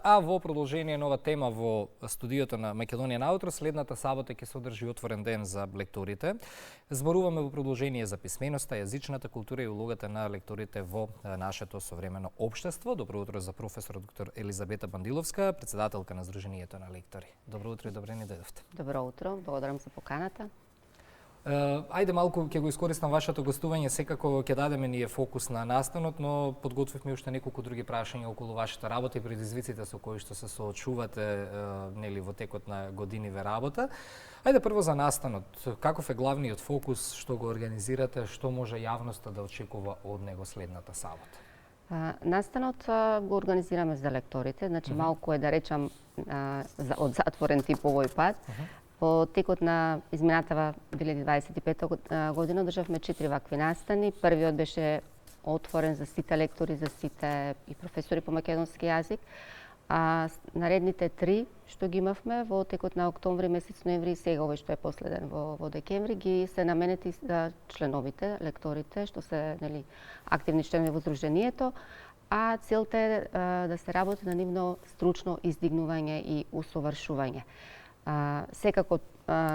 А во продолжение нова тема во студиото на Македонија наутро, следната сабота ќе се одржи отворен ден за лекторите. Зборуваме во продолжение за писменоста, јазичната култура и улогата на лекторите во нашето современо општество. Добро утро за професор доктор Елизабета Бандиловска, председателка на Сдруженијето на лектори. Добро утро и добре ни дојдовте. Добро утро, благодарам за поканата. Ајде малку ќе го искористам вашето гостување, секако ќе дадеме ние фокус на настанот, но подготвивме уште неколку други прашања околу вашата работа и предизвиците со кои што се соочувате нели во текот на годиниве работа. Ајде прво за настанот. Каков е главниот фокус што го организирате, што може јавноста да очекува од него следната сабота? Настанот го организираме за лекторите, значи малку е да речам од затворен тип овој пат. Во текот на изминатава 2025 година државме 4 вакви настани. Првиот беше отворен за сите лектори, за сите и професори по македонски јазик. А наредните 3 што ги имавме во текот на октомври, месец ноември и сега овој што е последен во декември ги се наменети за членовите, лекторите што се нели активни членови во Сдруженијето, а целта е да се работи на нивно стручно издигнување и усовршување. Секако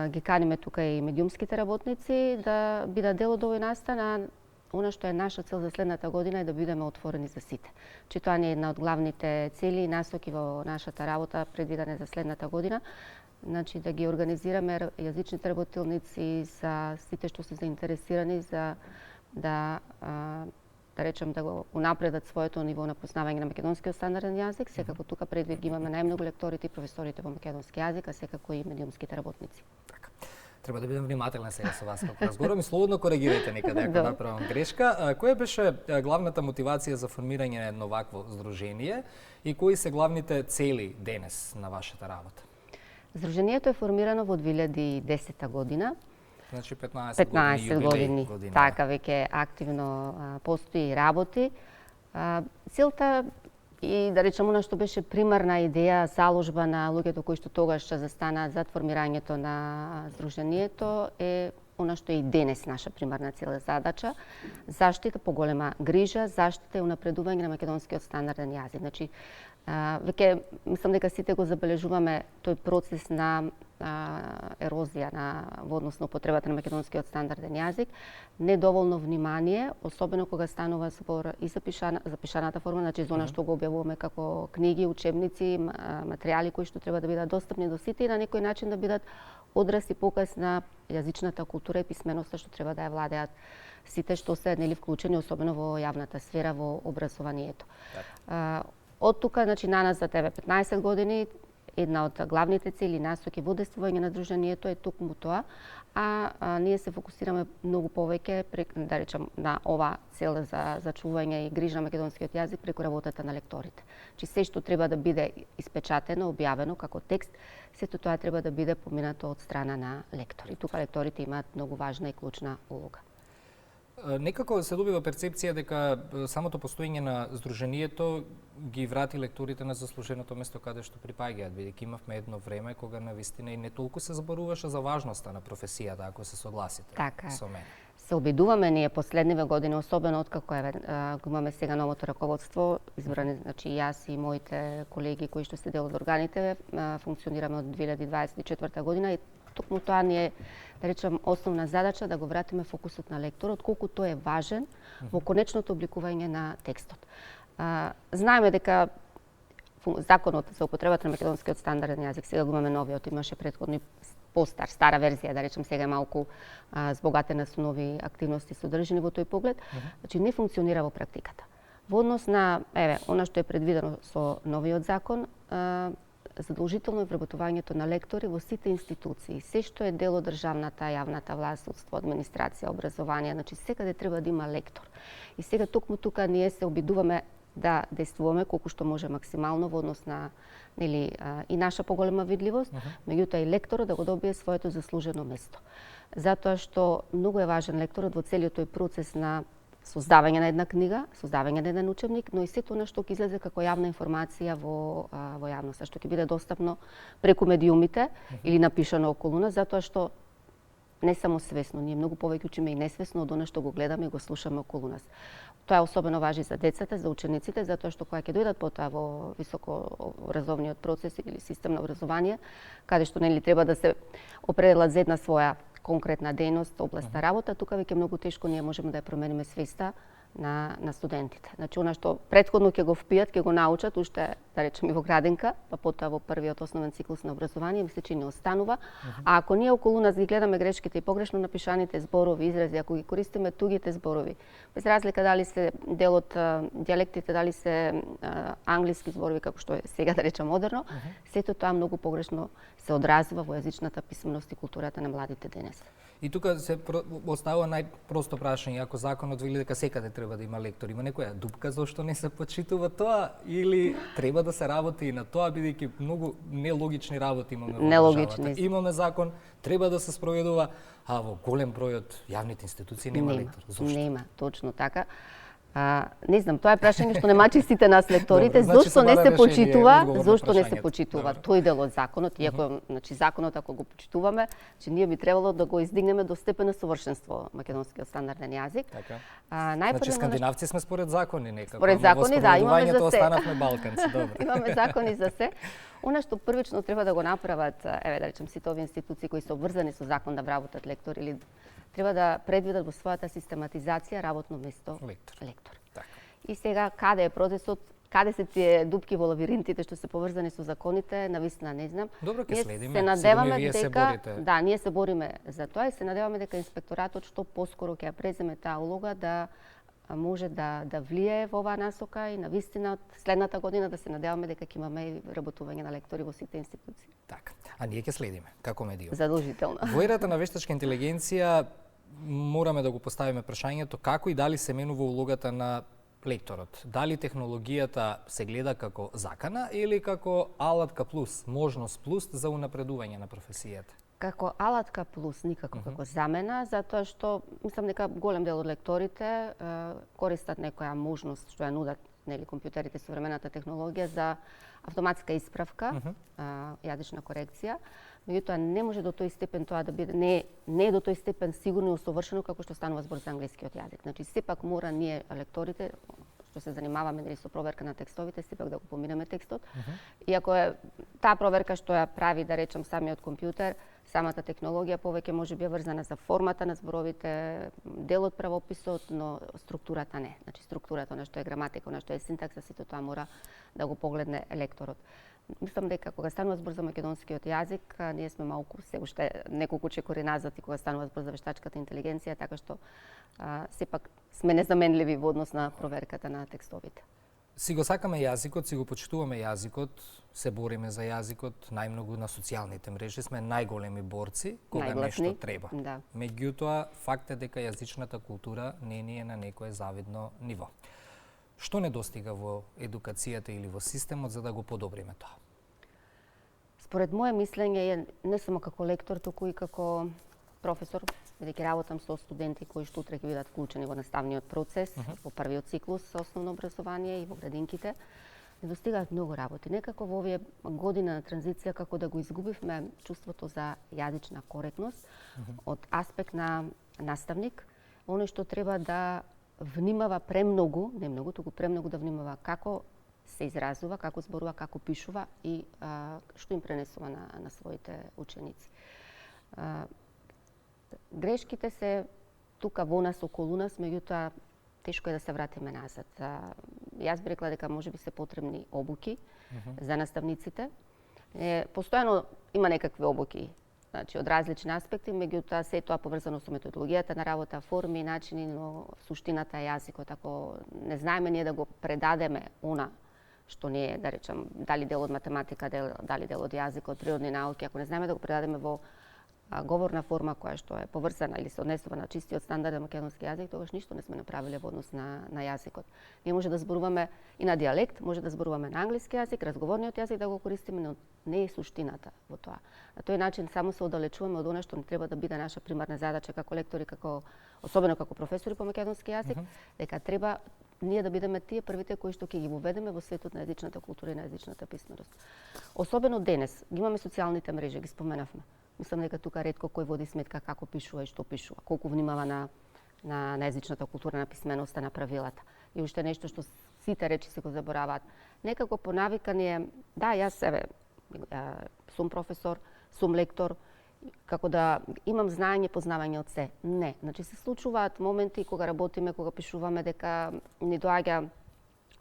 ги каниме тука и медиумските работници да бидат дел од овој настан, а она што е наша цел за следната година е да бидеме отворени за сите. Че тоа не е една од главните цели и насоки во нашата работа предвидена за следната година. Значи да ги организираме јазичните работилници за сите што се заинтересирани за да речем да го унапредат своето ниво на познавање на македонскиот стандарден јазик. Секако тука предвид ги имаме најмногу лекторите и професорите во македонски јазик, а секако и медиумските работници. Така. Треба да бидам внимателна сега со вас како разговарам и слободно коригирате некаде ако направам грешка. Која беше главната мотивација за формирање на едно вакво здружение и кои се главните цели денес на вашата работа? Здруженијето е формирано во 2010 година. Значи 15 години. Така веќе активно постои и работи. Целта и да речем она што беше примарна идеја, заложба на луѓето кои што тогаш застанаа зад формирањето на Сдруженијето е она што е и денес наша примарна цел задача, заштита, поголема грижа, заштита и унапредување на македонскиот стандарден јазик. Значи, веќе мислам дека сите го забележуваме тој процес на ерозија во однос на употребата на македонскиот стандарден јазик, недоволно внимание, особено кога станува збор и за пишаната форма, значи за она што го објавуваме како книги, учебници, материјали кои што треба да бидат достапни до сите и на некој начин да бидат одраз и показ на јазичната култура и писменоста што треба да ја владеат сите што се нели вклучени, особено во јавната сфера, во образованието. Од тука, значи на нас за тебе 15 години, една од главните цели насоки во действување на Сдруженијето е токму тоа, а ние се фокусираме многу повеќе да речем на ова цел за чување и грижа на македонскиот јазик преку работата на лекторите. Чи се што треба да биде испечатено, објавено како текст, сето тоа треба да биде поминато од страна на лектори. Тука лекторите имаат многу важна и клучна улога. Некако се добива перцепција дека самото постоење на Сдруженијето ги врати лекторите на заслуженото место каде што припаѓаат, бидејќи имавме едно време кога навистина и не толку се зборуваше за важноста на професијата, ако се согласите со мене. Се обидуваме ние последниве години, особено откако го имаме сега новото раководство, избрани, значи јас и моите колеги кои што се дел од органите, функционираме од 2024 година и токму тоа ни е, да речем, основна задача да го вратиме фокусот на лекторот, колку тој е важен во конечното обликување на текстот. Знаеме дека законот за употребата на македонскиот стандарден јазик, сега го имаме новиот, имаше претходни постар, стара верзија, да речем сега е малку збогатена со нови активности содржани во тој поглед, значи не функционира во практиката. Во однос на, она што е предвидено со новиот закон, задолжително е вработувањето на лектори во сите институции, се што е дел од државната, јавната власт, судство, администрација, образование, значи секаде треба да има лектор. И сега токму тука ние се обидуваме да действуваме колку што може максимално во однос на нели и наша поголема видливост, меѓутоа и лекторот да го добие своето заслужено место. Затоа што многу е важен лекторот во целиот тој процес на создавање на една книга, создавање на еден учебник, но и сето она што ќе излезе како јавна информација во јавноста, што ќе биде достапно преку медиумите или напишано околу нас, затоа што не само свесно, ние многу повеќе учиме и несвесно од она што го гледаме и го слушаме околу нас. Тоа особено важи за децата, за учениците, затоа што кога ќе дојдат потоа во високообразовниот процес или систем на образование, каде што нели треба да се определат за една своја конкретна дејност, област на работа, тука веќе многу тешко ние можеме да ја промениме свеста на студентите. Значи, она што претходно ќе го впијат, ќе го научат, уште, да речеме, во градинка, па потоа во првиот основен циклус на образование, ми се чини останува. А ако ние околу нас ги гледаме грешките и погрешно напишаните зборови, изрази, ако ги користиме тугите зборови, без разлика дали се дел од дијалектите, дали се англиски зборови, како што е сега, да речем, модерно, сето тоа многу погрешно се одразува во јазичната писменост и културата на младите денес. И тука се оставува најпросто прашање, ако законот вели дека секаде треба да има лектор, има некоја дупка зашто не се почитува тоа или треба да се работи и на тоа, бидејќи многу нелогични работи имаме во државата. Имаме закон, треба да се спроведува, а во голем број од јавните институции нема лектор. Зошто? Нема, точно така. Не знам, тоа е прашање што не мачи сите нас лекторите, зошто не се почитува, зошто не се почитува тој дел од законот, иако значи законот ако го почитуваме, че ние би требало да го издигнеме до степен на совршенство македонскиот стандарден јазик. Така. Значи скандинавци сме според закони некако. Според закони, да, имаме за се. Останавме балканци, добро. Имаме закони за се. Она што првично треба да го направат, еве да речем сите овие институции кои се обврзани со закон да вработат лектор или треба да предвидат во својата систематизација работно место лектор. Так. И сега каде е процесот, каде се тие дупки во лавиринтите што се поврзани со законите, навистина не знам. Добро, ќе следиме. Се надеваме дека ние се бориме за тоа и се надеваме дека инспекторатот што поскоро ќе ја преземе таа улога да може да влијае во оваа насока и навистина следната година да се надеваме дека ќе имаме работување на лектори во сите институции. Така. А ние ќе следиме како медиум. Задолжително. Во ерата на вештачка интелигенција мораме да го поставиме прашањето како и дали се менува улогата на лекторот. Дали технологијата се гледа како закана или како алатка плюс, можност плюс за унапредување на професијата? Како алатка плюс, никако како замена, затоа што мислам дека голем дел од лекторите користат некоја можност што ја нудат нели компјутерите, современата технологија за автоматска исправка, јазична корекција, меѓутоа не може до тој степен тоа да биде не е до тој степен сигурно и усовршено како што станува збор за англискиот јазик. Значи сепак мора ние лекторите што се занимаваме нели со проверка на текстовите, сепак да го поминеме текстот. Иако е таа проверка што ја прави да речем самиот компјутер, самата технологија повеќе може би врзана за формата на зборовите, дел од правописот, но структурата не. Значи структурата, она што е граматика, она што е синтакса, сето тоа мора да го погледне лекторот. Мислам дека кога станува збор за македонскиот јазик, ние сме малку се уште неколку чекори назад и кога станува збор за вештачката интелигенција, така што сепак сме незаменливи во однос на проверката на текстовите. Си го сакаме јазикот, си го почитуваме јазикот, се бориме за јазикот, најмногу на социјалните мрежи сме најголеми борци кога нешто треба. Да. Меѓутоа, факт е дека јазичната култура не ни е на некое завидно ниво. Што недостига во едукацијата или во системот за да го подобриме тоа? Според моје мислење е не само како лектор, туку и како професор, бидејќи работам со студенти кои што утре ќе бидат вклучени во наставниот процес, во првиот циклус со основно образование и во градинките, недостигаат многу работи. Некако во овие година на транзиција како да го изгубивме чувството за јазична коректност од аспект на наставник, оно што треба да внимава премногу, не многу, туку премногу да внимава како се изразува, како зборува, како пишува и што им пренесува на своите ученици. Грешките се тука во нас, околу нас, меѓутоа тешко е да се вратиме назад. Јас би рекла дека можеби се потребни обуки за наставниците. Постојано има некакви обуки, значи од различни аспекти, меѓутоа се тоа поврзано со методологијата на работа, форми, начини, но суштината е јазикот. Ако не знаеме ние да го предадеме она што не е, да речем, дали дел од математика, дали дел од јазикот, природни науки, ако не знаеме да го предадеме во говорна форма која што е поврзана или се однесува на чистиот стандарден македонски јазик, тогаш ништо не сме направиле во однос на јазикот. Ние може да зборуваме и на дијалект, може да зборуваме на англиски јазик, разговорниот јазик да го користиме, но не е суштината во тоа. На тој начин само се оддалечуваме од она што не треба да биде наша примарна задача како лектори, особено како професори по македонски јазик, дека треба ние да бидеме тие првите кои што ќе ги воведеме во светот на јазичната култура и на јазичната писменост. Особено денес, ги имаме социјалните мрежи, ги споменавме. мислам дека тука ретко кој води сметка како пишува и што пишува, колку внимава на езичната култура, на писменоста, на правилата. И уште нешто што сите речи се го забораваат. Некако по навика ни е, да, јас сум професор, сум лектор, како да имам знаење, познавање од се. Не, значи се случуваат моменти кога работиме, кога пишуваме, дека ни доаѓа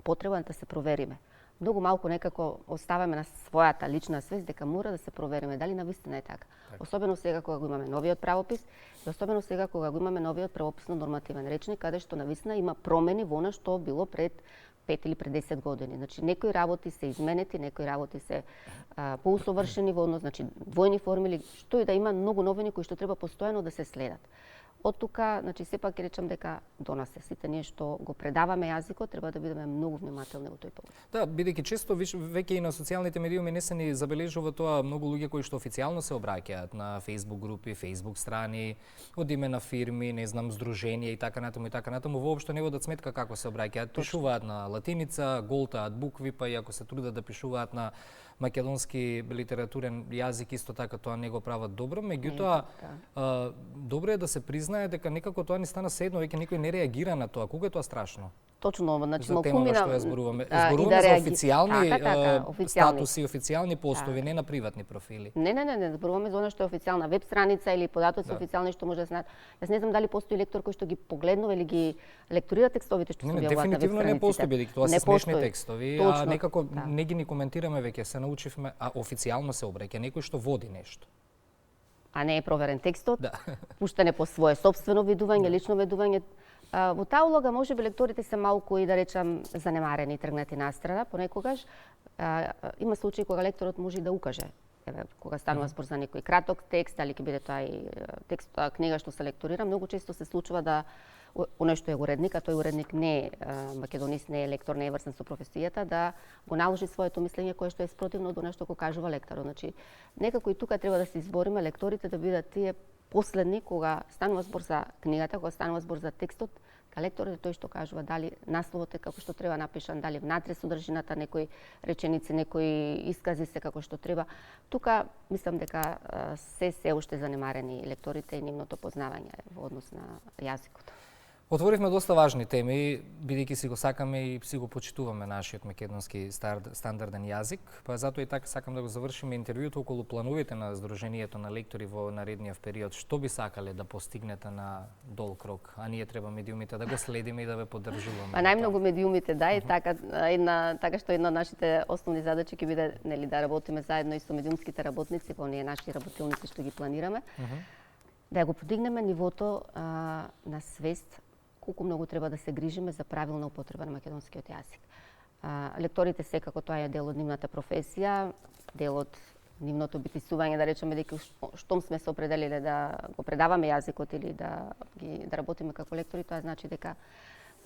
потреба да се провериме. Многу малку некако оставаме на својата лична свест дека мора да се провериме дали навистина е така. Особено сега кога го имаме новиот правопис и особено сега кога го имаме новиот правописно нормативен речник, каде што навистина има промени во она што било пред 5 или пред 10 години. Значи некои работи се изменети, некои работи се поусовршени во однос, значи двојни формули, што и да има многу новини кои што треба постојано да се следат. Од тука, значи сепак ќе речам дека до нас сите ние што го предаваме јазикот треба да бидеме многу внимателни во тој погод. Да, бидејќи често веќе и на социјалните медиуми не се ни забележува тоа, многу луѓе кои што официјално се обраќаат на Facebook групи, Facebook страни, од име на фирми, не знам, здруженија и така натаму, воопшто не водат сметка како се обраќаат. Пишуваат на латиница, голтаат букви, па и ако се трудат да пишуваат на македонски литературен јазик, исто така тоа не го прават добро, меѓутоа добро е да се признае дека некако тоа ни стана седно, веќе никој не реагира на тоа. Колку е тоа страшно? Точно, значи за темава што ја зборуваме. Зборуваме да за официјални официјални статуси, официјални постови, не на приватни профили. Не, зборуваме за она што е официјална веб страница или податоци официјални што може да знаат. Јас не знам дали постои лектор кој што ги погледнува или ги лектурира текстовите што се објавуваат на веб страниците. Дефинитивно не постои, бидејќи тоа се смешни текстови, а некако не ги коментираме веќе, се научивме, а официјално се обраќа некој што води нешто. А не е проверен текстот, да. Пуштане по свое сопствено видување, лично видување. Во таа улога можеби лекторите се малку и да речам занемарени, тргнати настрана, понекогаш има случаи кога лекторот може да укаже. Кога станува збор за некој краток текст, дали ќе биде тоа и текст, книга што се лекторира, многу често се случува да оној што е уредник, а тој уредник не е македонист, не е лектор, не е врсен со професијата, да го наложи своето мислење кое што е спротивно од оно што го кажува лекторот. Значи, некако и тука треба да се избориме лекторите да бидат тие последни кога станува збор за книгата, кога станува збор за текстот, лекторот е тој што кажува дали насловот е како што треба напишан, дали внатре содржината, некои реченици, некои искази се како што треба. Тука мислам дека се уште занемарени лекторите и нивното познавање во однос на јазикот. Отворивме доста важни теми, бидејќи си го сакаме и си го почитуваме нашиот македонски стандарден јазик, па затоа и така сакам да го завршиме интервјуто околу плановите на Сдруженијето на лектори во наредниот период. Што би сакале да постигнете на долг рок, а ние треба медиумите да го следиме и да ве поддржуваме? Па најмногу медиумите, да, и така што една од нашите основни задачи ќе биде нели да работиме заедно и со медиумските работници во оние наши работилници што ги планираме. Да го подигнеме нивото на свест колку многу треба да се грижиме за правилна употреба на македонскиот јазик. Лекторите секако тоа е дел од нивната професија, дел од нивното битисување, да речеме дека штом сме се определиле да го предаваме јазикот или да работиме како лектори, тоа значи дека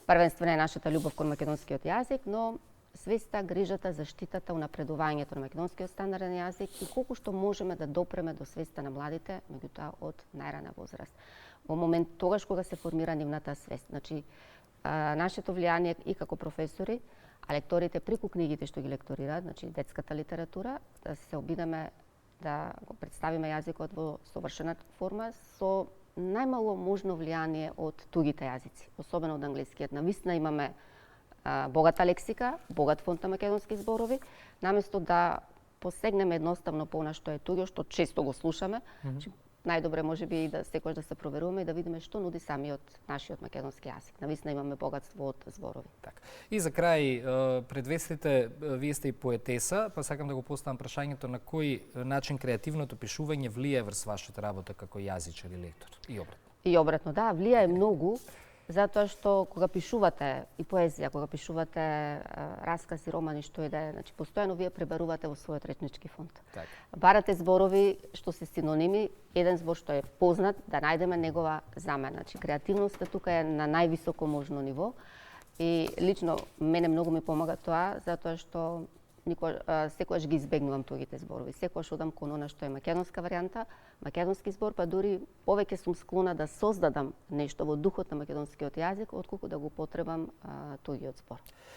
првенствено е нашата љубов кон македонскиот јазик, но свеста, грижата, заштитата, унапредувањето на македонскиот стандарден јазик и колку што можеме да допреме до свеста на младите, меѓутоа од најрана возраст. Во момент тогаш кога се формира нивната свест. Значи, нашето влијание и како професори, а лекторите преку книгите што ги лекторираат, значи детската литература, да се обидеме да го представиме јазикот во совршена форма со најмало можно влијание од тугите јазици, особено од англискиот. Навистина имаме богата лексика, богат фонд на македонски зборови, наместо да посегнеме едноставно по она што е туѓо, што често го слушаме, најдобре можеби и да секогаш да се проверуваме и да видиме што нуди самиот нашиот македонски јазик. Навистина имаме богатство од зборови. Така. И за крај, предвестите, вие сте и поетеса, па сакам да го поставам прашањето на кој начин креативното пишување влијае врз вашата работа како јазичар и лектор и обратно. И обратно, да, влијае многу, затоа што кога пишувате и поезија, кога пишувате раскази, романи, што и да е, значи постојано вие пребарувате во својот речнички фонд. Так. Барате зборови што се синоними, еден збор што е познат, да најдеме негова замена. Значи креативноста тука е на највисоко можно ниво и лично мене многу ми помага тоа, затоа што секогаш ги избегнувам тугите зборови. Секогаш одам кон она што е македонска варијанта, македонски збор, па дури повеќе сум склона да создадам нешто во духот на македонскиот јазик, отколку да го потребам тугиот збор.